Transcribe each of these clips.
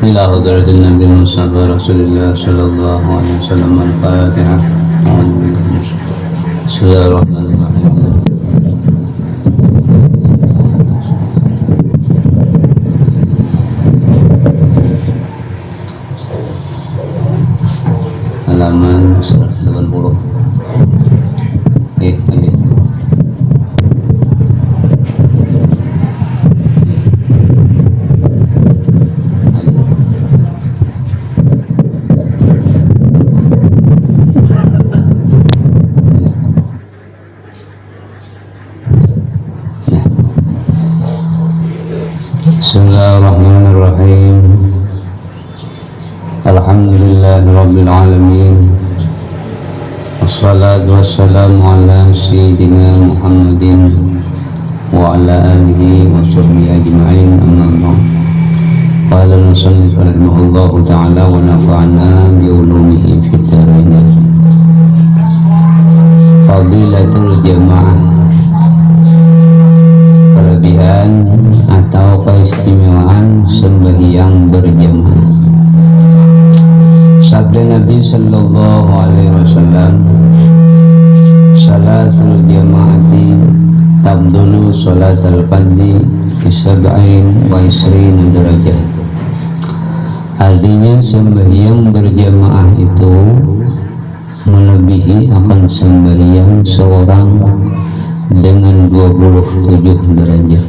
إلى حضرة النبي المصطفى رسول الله صلى الله عليه وسلم. الفاتحة. بسم الله الرحمن الرحيم. Halaman 180. Bismillahirrahmanirrahim. Alhamdulillah Rabbil Alamin. Wassalatu wassalamu ala Sayyidina Muhammadin wa ala alihi wa sahbihi ajma'in, amma ba'd. Qala al-musannif rahimahullahu ta'ala wa nafa'ana bi ulumihi fid dharain. Fadilatul jamaah, kelebihan atau keistimewaan sembahyang berjamaah. Sabda Nabi sallallahu alaihi wasallam, salatul jamaati tabdulu salatal fardhi bi sab'in wa isrina derajat. Artinya sembahyang berjamaah itu melebihi akan sembahyang seorang dengan 27 derajat.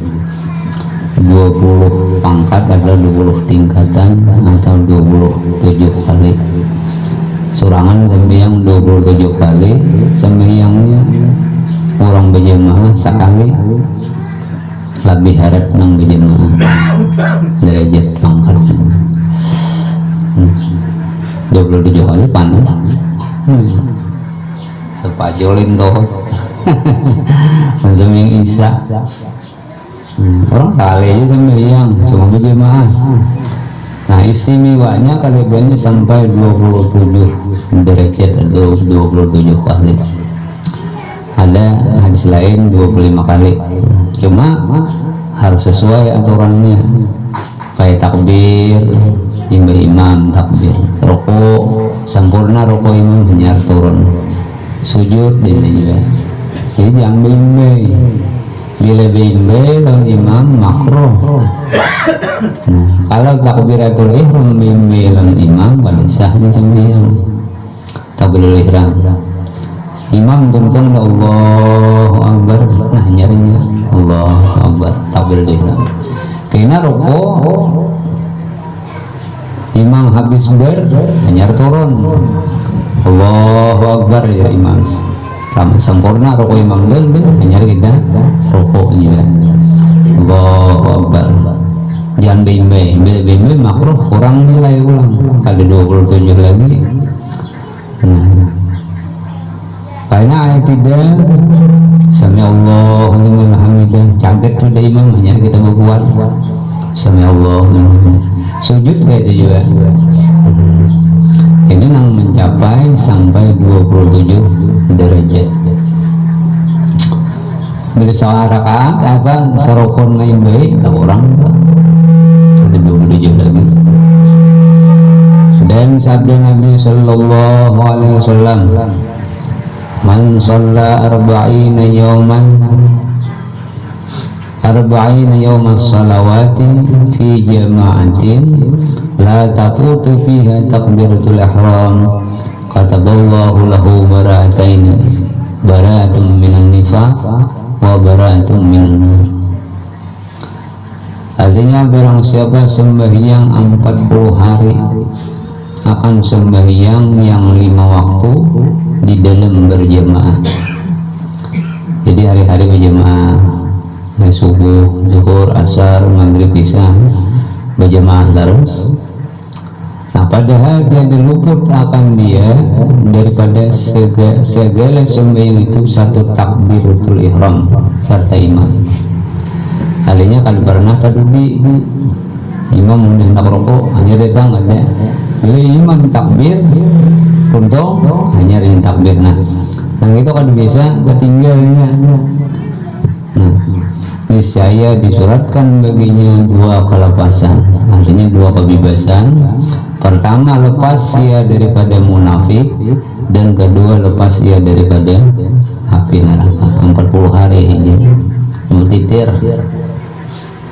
20 pangkat adalah 20 tingkatan atau 27 kali. Serangan sembahyang 27 kali, sembahyangnya orang berjamaah sekali lebih harap nang berjamaah derajat pangkat 27 kali panas sepajolin toh sembahyang isya. Orang kali aja sembahyang cuma berjamaah. Nah, istimewanya kelebihannya sampai 27 derajat atau 27 kali. Ada hadis lain 25 kali. Cuma harus sesuai aturannya. Kayak takbir, imam takbir, rukuk sempurna, rukuk imam hanya turun, sujud ini juga. Jadi jangan bimbang. Bila bimbang dan imam makruh. Nah, kalau takbiratul ihram bimbang dan imam pada sahnya sembahyang. Takbiratul ihram, imam tuntun Allahu Akbar, nah nyarinya Allahu Akbar, takbiratul ihram. Kena rukuk, imam habis hanya turun, Allahu Akbar ya imam. Ramai sempurna rukuk imam dan hanya kita rukuknya Allahu Akbar. Jangan bimbang makruh, kurang nilai ulang ada 27 lagi. Nah, karena ayat tidak sami Allahu liman hamidah, caget sudah imam hanya kita membuat sami Allahu liman hamidah. Sujud kayak itu juga. Ini yang mencapai sampai 27 derajat. Bila salah rakaat apa serokon lain baik, orang ada 27 lagi. Dan sabda Nabi sallallahu alaihi wasallam, man shalla arba'ina yawman salawati fi jama'atin la tafutu fiha takbiratul ihram kataballahu lahu bara'atun minan nifaq wa bara'atun minan nar. Artinya barang siapa sembahyang 40 hari akan sembahyang yang 5 waktu di dalam berjamaah. Jadi hari-hari berjamaah, subuh, zuhur, asar, maghrib, isya berjamaah terus. Nah, padahal dia diluput akan dia daripada segala sembahyang itu satu takbiratul ihram serta imam. Halinya kalau pernah tadi imam hendak rukuk hanya datang ada, bila imam takbir untung hanya ring takbir. Nah, yang itu kan biasa ketinggalnya. Nah, niscaya disuratkan baginya 2 kelepasan. artinya dua kebebasan. Pertama, lepas ia daripada munafik, dan kedua, lepas ia daripada api neraka. 40 hari ini mutitir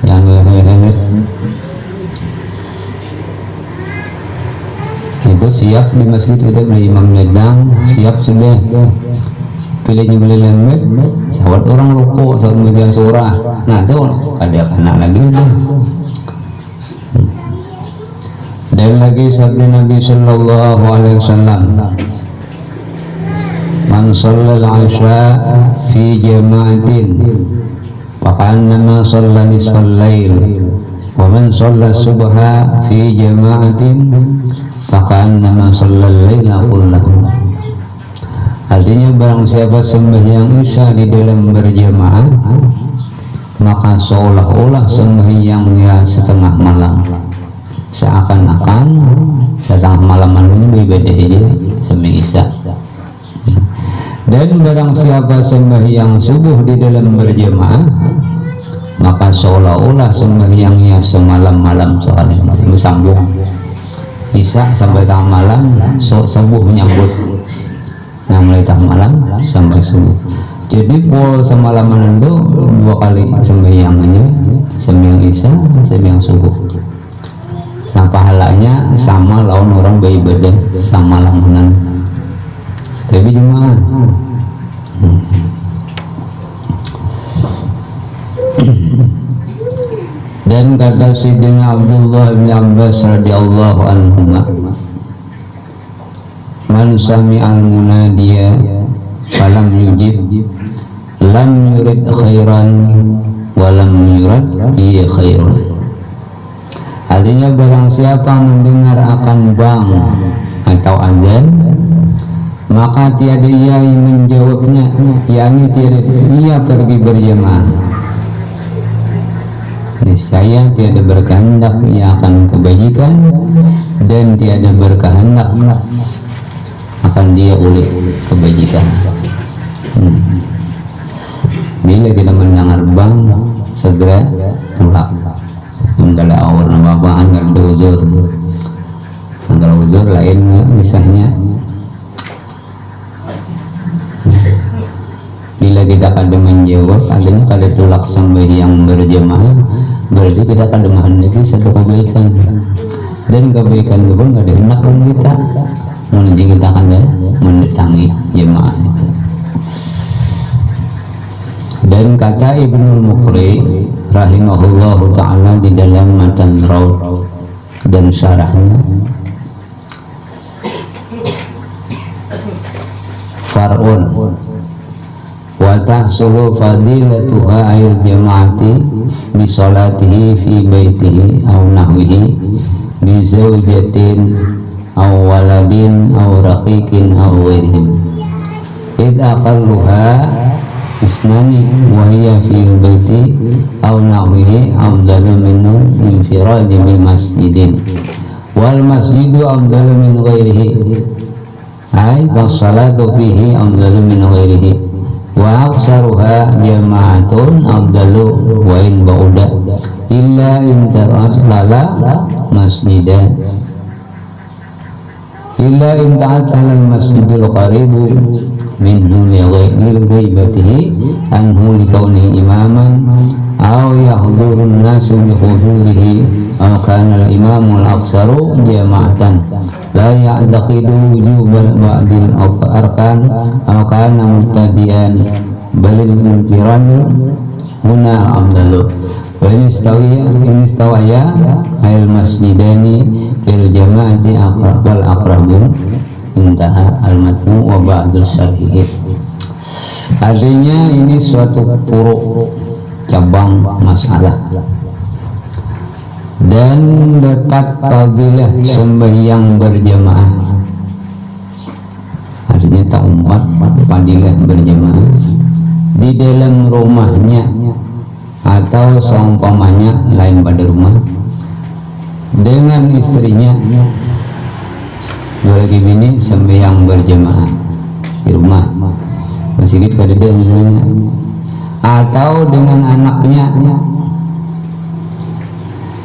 yang itu siap di masjid kita beli imam nedang, siap sudah pilihnya beli lembek, sahabat orang ruku saat menjaga surah. Nah itu ada anak lagi itu. Dan lagi sabda Nabi Sallallahu Alaihi Wasallam, man shallal isya fi jama'atin faqannama shalla nisfal lail, wa man shalla subha fi jama'atin faqannama shallal laila kullahu. Artinya barang siapa sembahyang isya di dalam berjamaah, maka seolah-olah sembahyangnya setengah malam, seakan-akan setengah malam ini beribadah aja sembahyang isya. Dan barang siapa sembahyang subuh di dalam berjamaah, maka seolah-olah sembahyangnya semalam malam sekali, bersambung isya sampai tengah malam, subuh menyambut. Nah mulai tengah malam sampai subuh. Jadi pol semalaman itu dua kali sembahyangnya, sembahyang isya, sembahyang subuh. Nah pahalanya sama lawan orang beribadah sama lamanan. Tapi cuma dan kata Sayyidina Abdullah bin Abbas radhiyallahu anhu, man sami'al munadiya falam yujib lam yurid khairan walam yurad iya khairun. Artinya barang siapa mendengar akan bang atau azan, maka tiada ia yang menjawabnya, yakni tiada ia pergi berjamaah, niscaya tiada berkehendak ia akan kebajikan, dan tiada berkehendak akan dia oleh kebajikan. Bila kita mendengar bang, segera pulang. Enggak ada awal nama bang, enggak ada uzur. Enggak uzur lain misalnya. Bila kita kada menjawab, adanya kada tulak sembahyang berjamaah, berarti kita kada menghendaki satu kebaikan, dan kebaikan itu pun kada hendak kita menuju kita kada mendatangi jemaah. Dan kata Ibnu Muqri rahimahullahu ta'ala di dalam Matan Raud dan syarahnya, far'un wa tahsulu fadilatuha ayil jama'ati bi salatihi fi baitihi aw nahwihi bi zawjatin aw waladin aw raqiqin aw ghairihim id aqalluha isnani wa hiya fil baiti aw nahwihi afdalu min infiradi bi masjidin wal masjidu afdalu min ghairihi ay wassalatu fihi afdalu min ghairihi wa aksaruha jama'atun afdalu wa in ba'uda illa in ta'aslala masjidan illa in ta'atala al-masjidul qaribu minhu li-ghaibatihi anhu li-kaunihi imaman aw yahdurun nasu bi-hudurihi aw kana al-imamul aksaru jama'atan la ya'taqidu wujubal ba'dil arkan aw kana mubtadi'an balil infiradu huna afdalu wa in istawaya ayil masjidani fil jama'ati wal aqrabun intaha al-matmu wa ba'dul syarihid. Artinya ini suatu puruk cabang masalah, dan dapat fadilah sembahyang berjamaah. Artinya tak umat fadilah berjamaah di dalam rumahnya atau seumpamanya lain pada rumah dengan istrinya. Lagi bini sembahyang berjamaah di rumah, masjid kada ada misalnya, atau dengan anaknya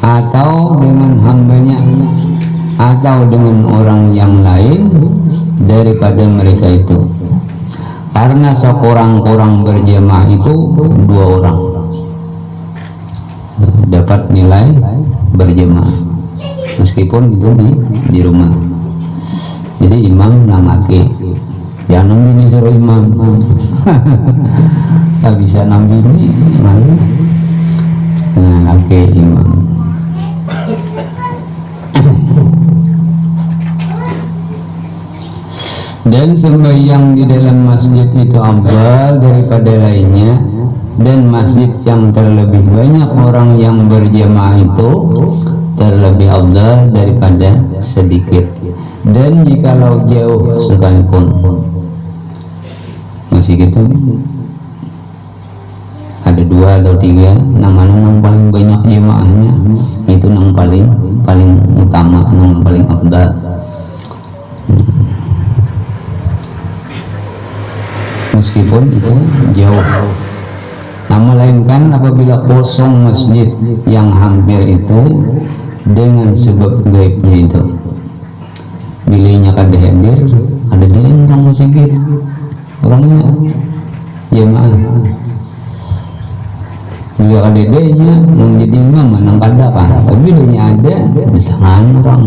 atau dengan hambanya atau dengan orang yang lain daripada mereka itu, karena sekurang-kurang berjamaah itu 2 orang dapat nilai berjamaah meskipun itu di rumah. Jadi imam namake, jangan nambi suruh imam. Tak bisa nambi ini malu namake imam. Dan sembahyang di dalam masjid itu afdal daripada lainnya, dan masjid yang terlebih banyak orang yang berjamaah itu terlebih afdal daripada sedikit. Dan jikalau jauh sekalipun masih gitu, ada 2 atau 3 nang paling banyak jamaahnya itu nang paling utama, nang paling afdal. Meskipun itu jauh. Nama lain kan apabila kosong masjid yang hampir itu dengan sebab gaibnya itu, bilainya kada hadir, ada dia orang masjid, orangnya jamaah. Bila kada dia menjadi imam nang kada kan, tapi bilainya ada di tangan orang.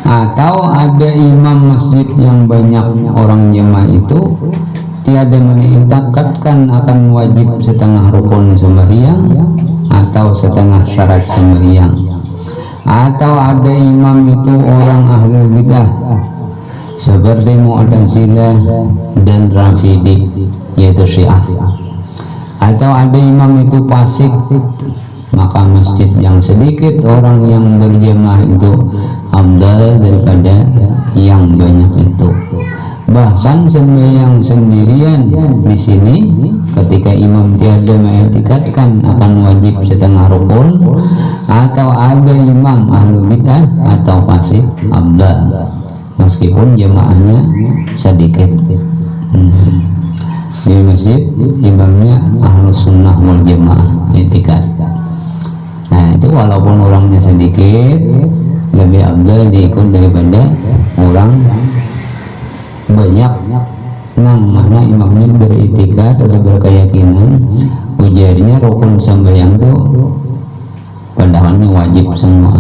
Atau ada imam masjid yang banyak orang jemaah itu tiada meningkatkan akan wajib setengah rukun sembahyang atau setengah syarat sembahyang. Atau ada imam itu orang ahli bidah seperti Mu'tazilah dan Rafidi, yaitu Syiah. Atau ada imam itu fasik, maka masjid yang sedikit orang yang berjamaah itu afdal daripada yang banyak itu. Bahkan sembahyang sendirian di sini ketika imam tiada mengikatkan akan wajib setengah rukun, atau ada imam ahlu bidah atau fasik, afdal meskipun jamaahnya sedikit. Di masjid imamnya ahlu sunnah wal jamaah i'tikad. Nah itu walaupun orangnya sedikit lebih afdal diikut daripada orang banyak nang mana imamnya beriktikad atau berkeyakinan ujarnya rukun sembahyang itu padahalnya wajib semua,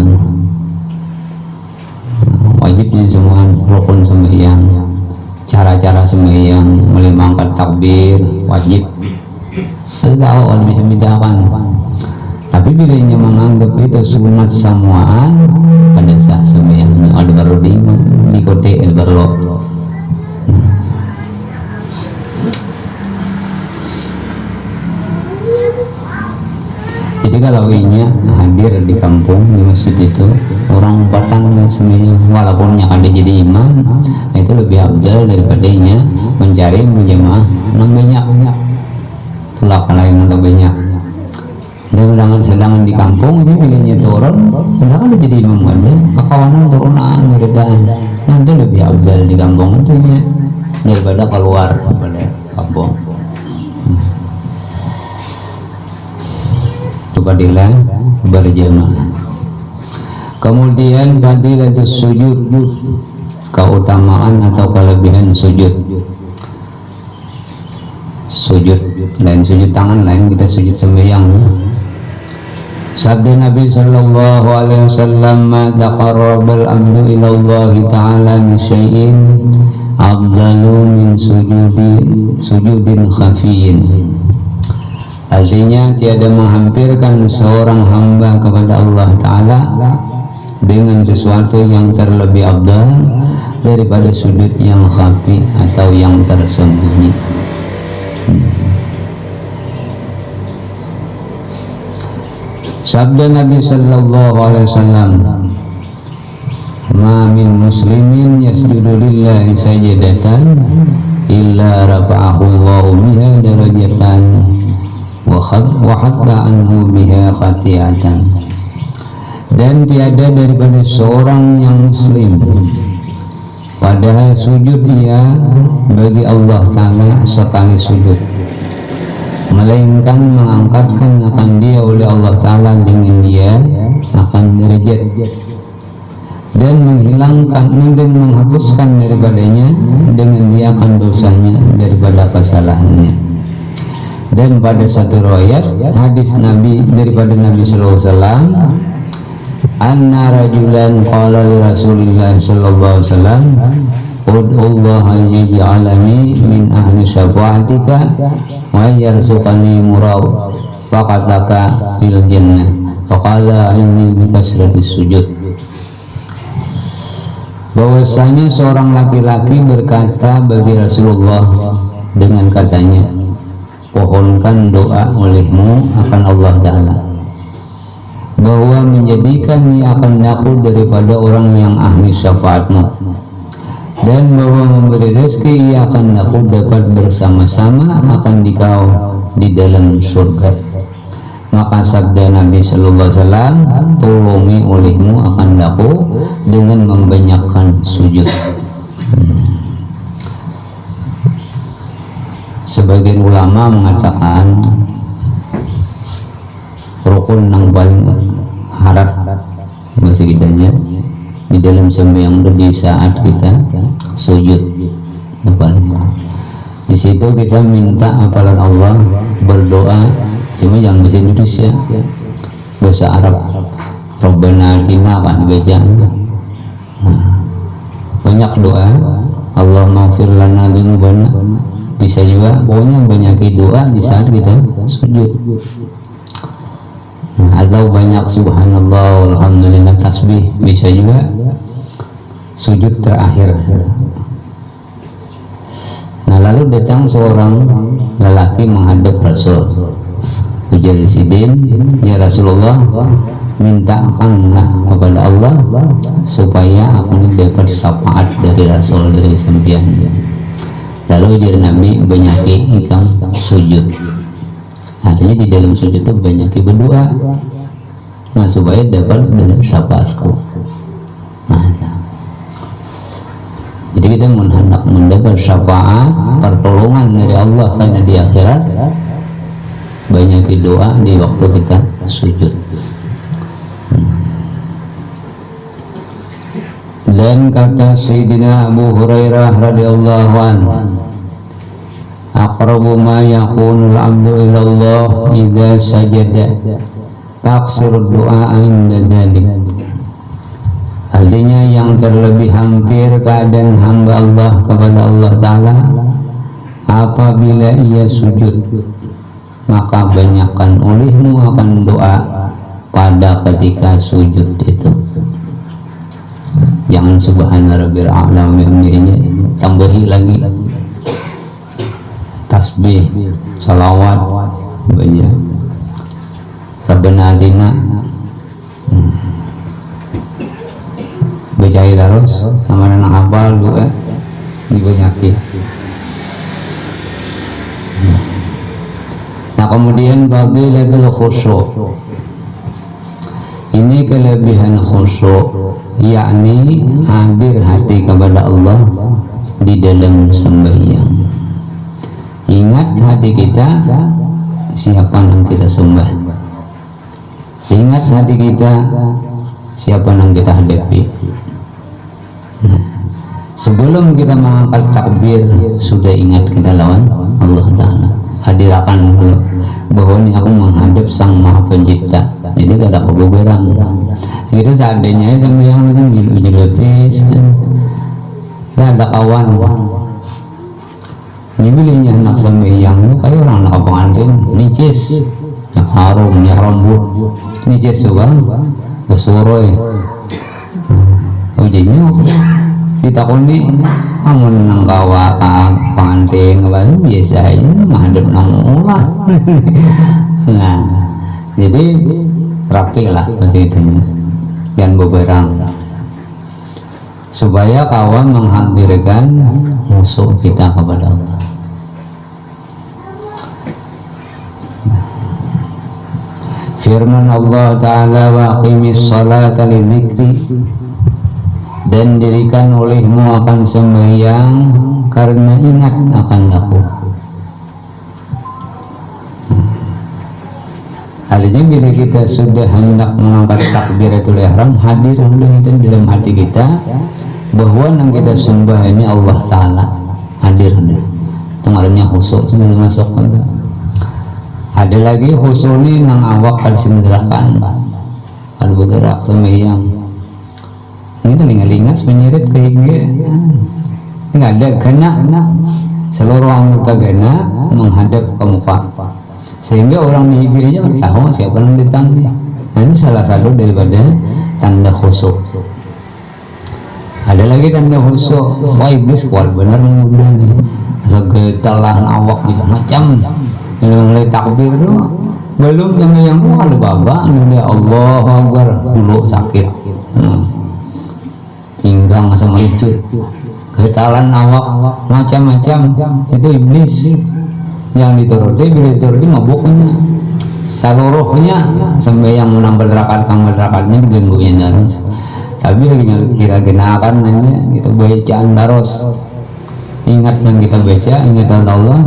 wajibnya semua rukun sembahyang, cara-cara sembahyang, mulai mengangkat takbir wajib. Tahu bisa bedakan. Tapi bila ia menganggap itu sunat samuaan, pada sah sembahyangnya ada baru diikuti baru. Jadi kalau inya hadir di kampung di masjid itu orang batang dan sembahyang, walaupun yang ada jadi imam, itu lebih afdal daripada inya mencari menjamaah yang banyak. Itulah kalau yang ada banyak. Dan sedang di kampung ini pilihnya turun, padahal kan jadi imam ada kekawanan turunan meredaan, nanti lebih afdal di kampung itu ya daripada keluar pada kampung. Fadilah berjamaah. Kemudian fadilatus sujud, keutamaan atau kelebihan sujud. Sujud lain sujud tangan, lain kita sujud sembahyang. Sabda Nabi sallallahu alaihi wasallam, "Ma taqarrabal abdu ila Allah ta'ala min syai'in afdalu min sujudin khafiyyin." Artinya tiada menghampirkan seorang hamba kepada Allah Ta'ala dengan sesuatu yang terlebih afdal daripada sujud yang khafi atau yang tersembunyi. Sabda Nabi sallallahu alaihi wasallam, "Ma min muslimin yasjudu lillahi sajdatan illa rafa'ahu Allahu biha darajatan wa hatta anhu biha khati'atan." Dan tiada daripada seorang yang muslim padahal sujud ia bagi Allah Ta'ala sekali sujud, melainkan mengangkatkan akan dia oleh Allah Ta'ala dengan dia akan derajat, dan menghilangkan dan menghapuskan daripadanya dengan dia akan dosanya daripada kesalahannya. Dan pada satu riwayat hadis Nabi daripada Nabi sallallahu alaihi wasallam, anna rajulan qala li Rasulillah sallallahu alaihi wasallam, ud'ullaha yaj'alani min ahli syafa'atika wa yarzuqani murafaqataka fil jannah. Faqala inni bi kasratis sujud. Bahwasanya seorang laki-laki berkata bagi Rasulullah dengan katanya, pohonkan doa olehmu akan Allah Ta'ala bahwa menjadikan ia akan aku daripada orang yang ahli syafaatmu, dan bahwa memberi rezeki ia akan aku dapat bersama-sama akan dikau di dalam surga. Maka sabda Nabi sallallahu alaihi wasallam, tolongi olehmu akan aku dengan membanyakkan sujud. Sebagian ulama mengatakan rukun yang paling harap bahasa kitanya di dalam sembahyang di saat kita sujud. Di situ kita minta hafalan Allah, berdoa, cuma jangan bahasa Indonesia, bahasa Arab. Rabbana atina kan dibaca. Banyak doa, Allahumma ighfir lana dzunubana. Bisa juga pokoknya banyak doa di saat kita sujud. Atau banyak subhanallah alhamdulillah tasbih, bisa juga sujud terakhir. Nah, lalu datang seorang lelaki menghadap Rasul, ujar sidin, ya Rasulullah, mintakanlah kepada Allah supaya aku dapat syafaat dari Rasul, dari sempian. Lalu ujar Nabi, banyaki engkau sujud. Artinya di dalam sujud itu banyaki berdoa, nah supaya dapat dari syafaatku. Jadi kita hendak mendapat syafaat, pertolongan dari Allah karena di akhirat, banyaki doa di waktu kita sujud. Dan kata Sayyidina Abu Hurairah radhiyallahu anhu, aqrabu ma yakunul abdu ilallah idza sajada taksiru du'a inda dzalik. Artinya yang terlebih hampir keadaan hamba Allah kepada Allah Ta'ala apabila ia sujud, maka banyakkan olehmu akan doa pada ketika sujud itu. Jangan subhana rabbil a'la ini, tambahi lagi tasbih, salawat banyak. Rabbana atina, baca terus nama anak hafal doa dibanyakin. Nah, kemudian fadilatul khusyuk, ini kelebihan khusyuk, yakni hadir hati kepada Allah di dalam sembahyang. Ingat hati kita siapa yang kita sembah, ingat hati kita siapa yang kita hadapi. Sebelum kita mengangkat takbir, sudah ingat kita lawan Allah Ta'ala, hadirkan dulu bahwa ini aku menghadap Sang Maha Pencipta. Jadi gak ada kebebaran. Kita seadanya sembahyang itu lepis, gak ada kawan. Ini belinya anak sembahyang ini kayak orang anak pengantin, nicis, yang harum, yang rambut, nicis juga, bersuroy. Ujinya ditakuni, kamu nang kawa pengantin, kawan biasa aja, menghadap nang ulah. Nah, jadi rapi lah begitu, dan beberang supaya kawan menghadirkan musuh kita kepada Allah. Firman Allah Ta'ala, wa aqimis salata lidzikri, dan dirikan olehmu akan sembahyang karena ingat akan aku. Artinya bila kita sudah hendak mengangkat takbiratul ihram, hadir itu dalam hati kita bahwa yang kita sembah ini Allah Ta'ala, hadir itu artinya khusyuk sudah masuk. Ada lagi khusyuk ini yang awak kalau senderakan kalau bergerak sembahyang ini lingas-lingas menyirit ke hingga nggak ada gana, seluruh anggota gana menghadap ke muka sehingga orang di hibirnya tahu siapa yang ditanggi. Nah, ini salah satu daripada tanda khusyuk. Ada lagi tanda khusyuk, wah iblis kuat benar mudah nih segetalan awak bisa macam mulai takbir tu belum yang ada baba ada Allah Akbar dulu sakit pinggang sama icut getalan awak macam-macam itu iblis yang dituruti. Bila dituruti mabuknya seluruhnya sembahyang menambah rakatnya diganggunya terus. Tapi kira-kira akan nanya kita bacaan terus, ingat yang kita baca, ingatan Allah,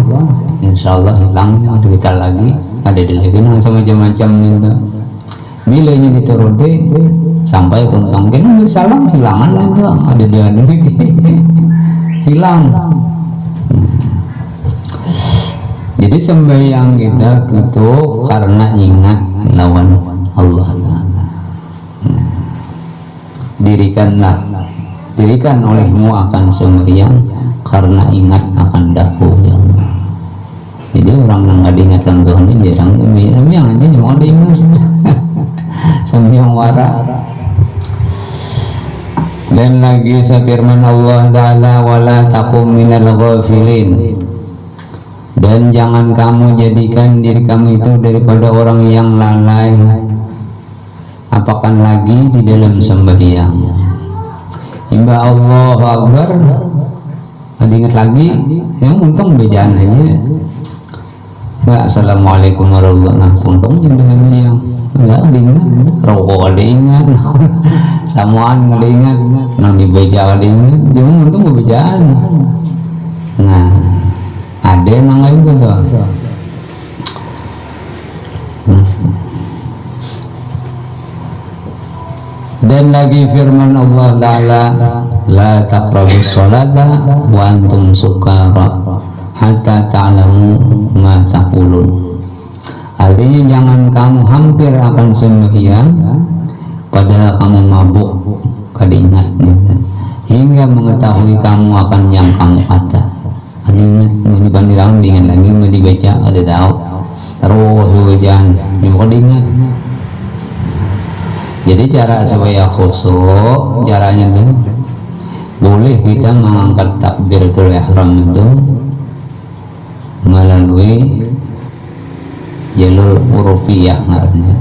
insya Allah hilang ada kita lagi, ada di lagi sama macam-macam itu. Bila ini dituruti sampai tuntang kita salam hilangan itu ada di lagi hilang. Jadi sembahyang kita itu karena ingat lawan Allah. Dirikan olehmu akan sembahyang karena ingat akan daku ya Allah. Jadi orang yang nggak diingat Tuhan ini jarang sembahyang aja mau diingat sembahyang wara. Dan lagi firman Allah Ta'ala wala taqum minal ghafilin, dan jangan kamu jadikan diri kamu itu daripada orang yang lalai, apakan lagi di dalam sembahyang. Imba Allah Akbar ingat lagi yang untung bacaan aja nggak assalamualaikum warahmatullahi wabarakatuh untung jangan sembahyang nggak diingat rokok ada ingat samuan ada ingat nang dibaca ada ingat cuma untung bacaan. Nah ada yang lain betul. Dan lagi firman Allah Ta'ala la taqrabus sholata wa antum sukara hatta ta'lamu ma taqulun. Artinya jangan kamu hampir akan sembahyang padahal kamu mabuk kadingatnya hingga mengetahui kamu akan yang kamu kata. Ingat mau dibandirang dengan lagi mau dibaca ada tahu terus bacaan juga diingat. Jadi cara supaya khusyuk caranya tuh boleh kita mengangkat takbiratul ihram itu melalui jalur urufiyah ngarannya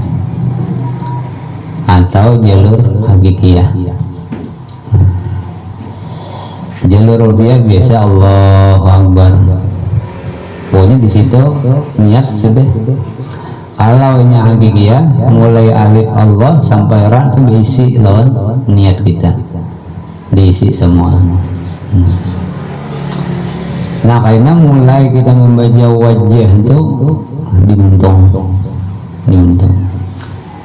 atau jalur hakikiyah. Jalur urufiyah biasa Allahu Akbar. Pokoknya di situ niat sudah. Kalau ini hakikiyah mulai alif Allah sampai ra itu diisi lawan niat kita, diisi semua. Nah karena mulai kita membaca wajah itu dimuntung,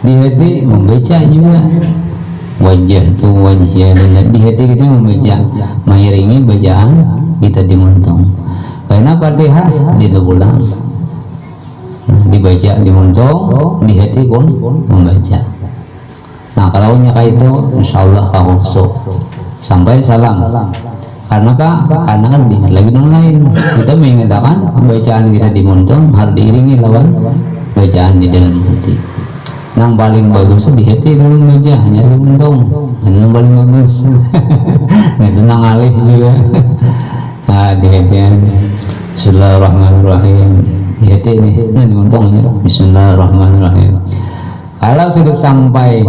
di hati membaca juga wajah itu wajah di hati kita membaca mengiringi bacaan kita dimuntung. Karena Fatihah diulang dibaca dimuntung di hati pun membaca. Nah kalau nyaka itu insya Allah khusyuk sampai salam. Karena kan diingat lagi yang lain. Kita mengatakan bacaan kita dimuntung harus diiringi lawan bacaan di dalam hati. Yang paling bagus di hati dulu baca hanya dimuntung, yang paling bagus. Nah tenang alih juga. Nah di hati Bismillahirrahmanirrahim. Di hati ini, nah dimuntungnya Bismillahirrahmanirrahim. Kalau sudah sampai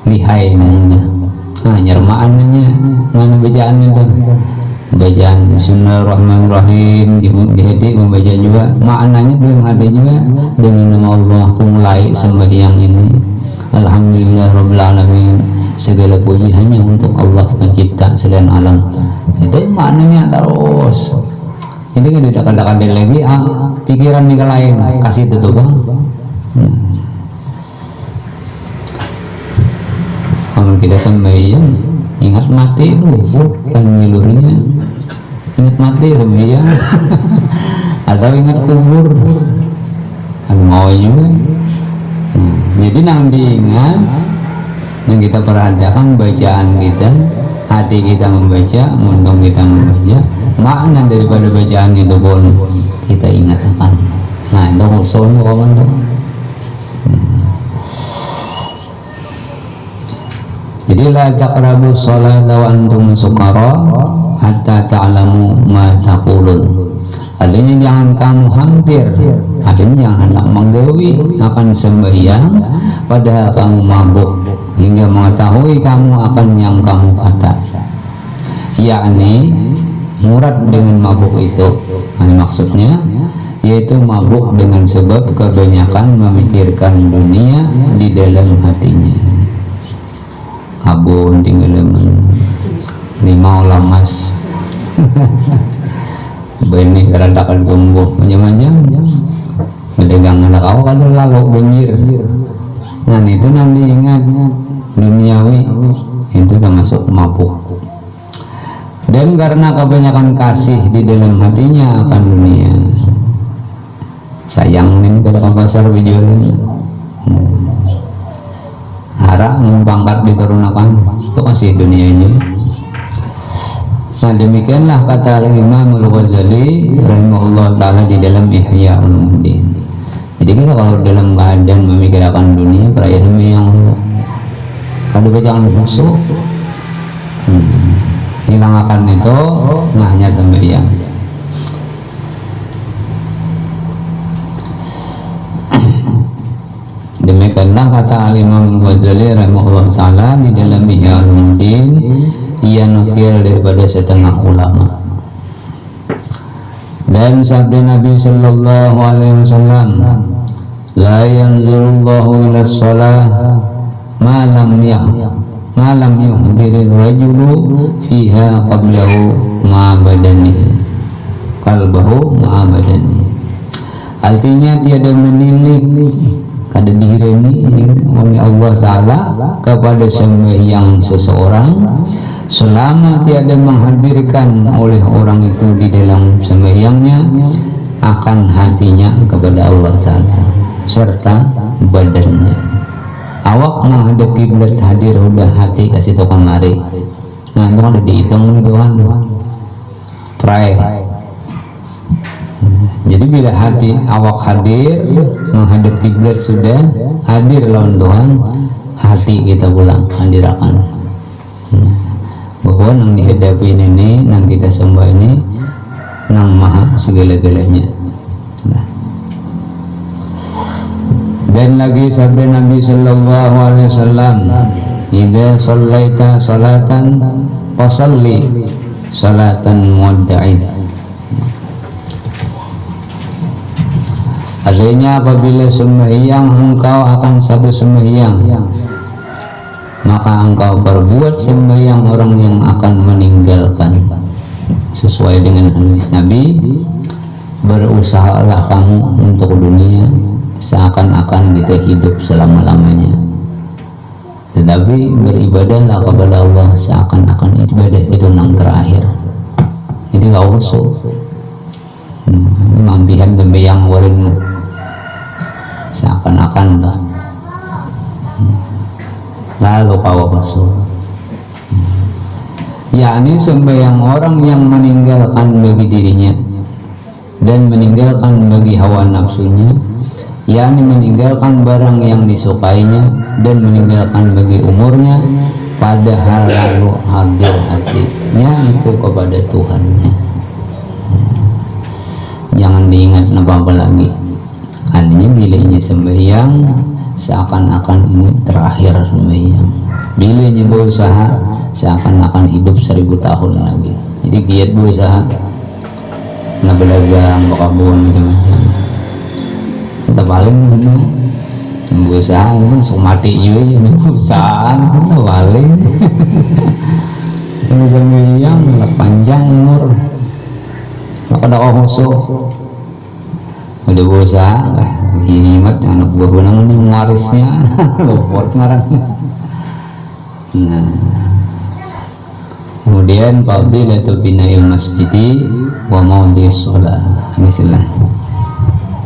lihai namanya, nah nyermaannya mana bacaan itu, bacaan Bismillahirrahmanirrahim di hati membaca juga, maknanya belum ada juga dengan nama Allah. Aku mulai sembahyang ini Alhamdulillahirabbil alamin segala puji hanya untuk Allah pencipta selain alam. Itu maknanya terus. Jadi kan tidak ada lagi pikiran yang lain kasih itu tuh bang. Kalau kita sembahyang ingat mati itu kan nyilurnya, ingat mati sembahyang atau ingat kubur kan mau juga. Jadi nang diingat yang kita perhatikan bacaan kita, hati kita membaca, muntung kita membaca, makna daripada bacaan itu pun kita ingat akan. Nah itu usul kawan. Jadi la taqrabu sholata wa antum sukara hatta ta'lamu ma taqulun. Artinya jangan kamu hampir, artinya jangan hendak menggawi akan sembahyang padahal kamu mabuk hingga mengetahui kamu akan yang kamu kata. Yakni murad dengan mabuk itu, maksudnya yaitu mabuk dengan sebab kebanyakan memikirkan dunia di dalam hatinya. Kabun tinggal lima lamas benih keradakan tumbuh macam-macam mendegang anak kau kan lalu banjir. Nah itu nanti ingat duniawi itu termasuk mabuk, dan karena kebanyakan kasih di dalam hatinya akan dunia. Sayang ini kalau ke pasar video ini harap pangkat diturunakan itu kasih dunia ini. Nah demikianlah kata Imam Al-Ghazali rahimahullah ta'ala di dalam Ihya Ulumuddin. Jadi kita kalau dalam keadaan memikirkan dunia peraya sembahyang kalau jangan musuh hilangkan itu hanya sembahyang. Demikianlah kata Imam Al-Ghazali rahimahullah ta'ala di dalam Ihya Ulumuddin. Ia nukil daripada setengah ulama. Dan sabda Nabi sallallahu alaihi wasallam, la yanzurullahu ila shalah ma lam yuhdiril rajulu fiha qablahu ma badanihi qalbahu ma badanihi. Artinya tiada menilik kada diremi oleh Allah Ta'ala kepada sembahyang seseorang selama tiada menghadirkan oleh orang itu di dalam sembahyangnya akan hatinya kepada Allah Ta'ala serta badannya. Awak menghadap kiblat hadir udah hati kasih tau kemari. Nah itu ada dihitung nih Tuhan pray. Jadi bila hati awak hadir menghadap kiblat sudah hadir lawan Tuhan, hati kita pulang hadirakan bahwa nang dihadapi ini, nang kita sembah ini nang maha segala-galanya. Nah. Dan lagi sabda Nabi sallallahu alaihi wasallam, "Idza shallaita salatan fasalli salatan muwadda'in." Artinya apabila sembahyang engkau akan satu sembahyang, maka engkau berbuat sembahyang orang yang akan meninggalkan. Sesuai dengan hadis Nabi, berusahalah kamu untuk dunia seakan-akan kita hidup selama-lamanya, tetapi beribadahlah kepada Allah seakan-akan ibadah itu yang terakhir. Jadi gak usah mampihan sembahyang warin seakan-akan lah lalu kau masuk. Yakni sembahyang orang yang meninggalkan bagi dirinya dan meninggalkan bagi hawa nafsunya, yakni meninggalkan barang yang disukainya dan meninggalkan bagi umurnya, padahal lalu hadir hatinya itu kepada Tuhannya. Jangan diingat apa-apa lagi. Artinya bila ini sembahyang seakan-akan ini terakhir sembahyang. Bila ini berusaha seakan-akan hidup 1000 tahun lagi. Jadi giat berusaha nak belajar, berkebun macam-macam. Kita paling usaha pun sok mati juga usaha kita balik sembahyang panjang umur maka ada khusyuk udah berusaha lah himat anak buah namanya mewarisnya lopot ngarang. Nah kemudian fadilatul bina'il masjidi wa maudhi'is shalah. Bismillah.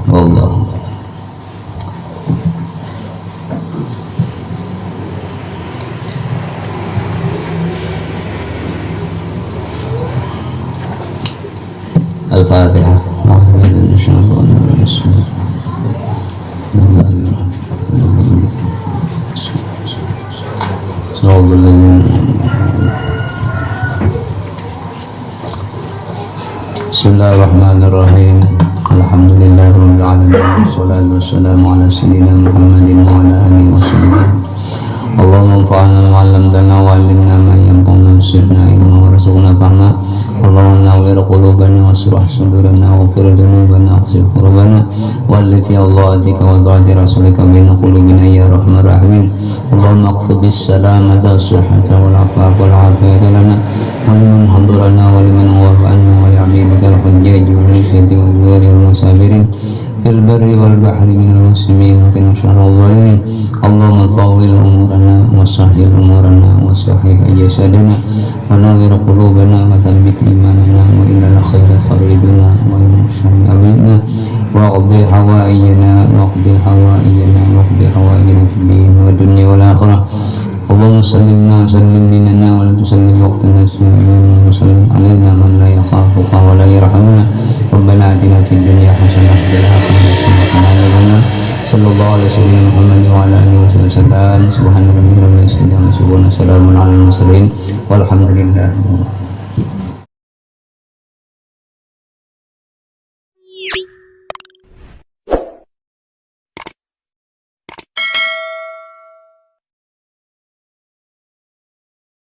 Allah. Al-Fatihah. Bismillahirrahmanirrahim. Alhamdulillahirabbil alamin. Wassalatu wassalamu ala sayyidina Muhammadin wa ala alihi wasallam. Allahumma anfa'na bima 'allamtana wa 'allimna ma yanfa'una warzuqna ilman warzuqna fahma. Allahumma nawwir qulubana washrah sudurana waghfir dhunubana waghfir qurubana wa'allif ya Allah adika wa dhati rasulika baina qulubina ya rahman rahimin. Allahumma aqfi bis salamata was-sihhata wal afafa wal afiyata lana wa liman hadarana wa liman wafa'ana wa li'abidika al-hujjaj wal hujjati wal ghayri wal musafirin fil barri wal bahri minal muslimin wa min syarril zalimin. Allahumma tawwil umurana wa sahhil umurana wa sahih jasadana wa nawwir qulubana wa thabbit imanana wa ilal khairi khaliduna wa ilal syarri amina wa qdi hawaijana wa qdi hawaijana wa qdi hawaijana fid din wa dunya wal akhirah. Allahumma sallimna sallim dinana wa la tusallim waqtana wa sallim alaina man la yakhafuka wa la yarhamuna. Rabbana atina fid dunya hasanah wa fil akhirati hasanah wa qina adzabannar. Sallallahu alaihi wasallam Muhammad wa ala alihi wasallam. Subhanallahi rabbil izzati amma yasifun. Salamun alal mursalin walhamdulillah.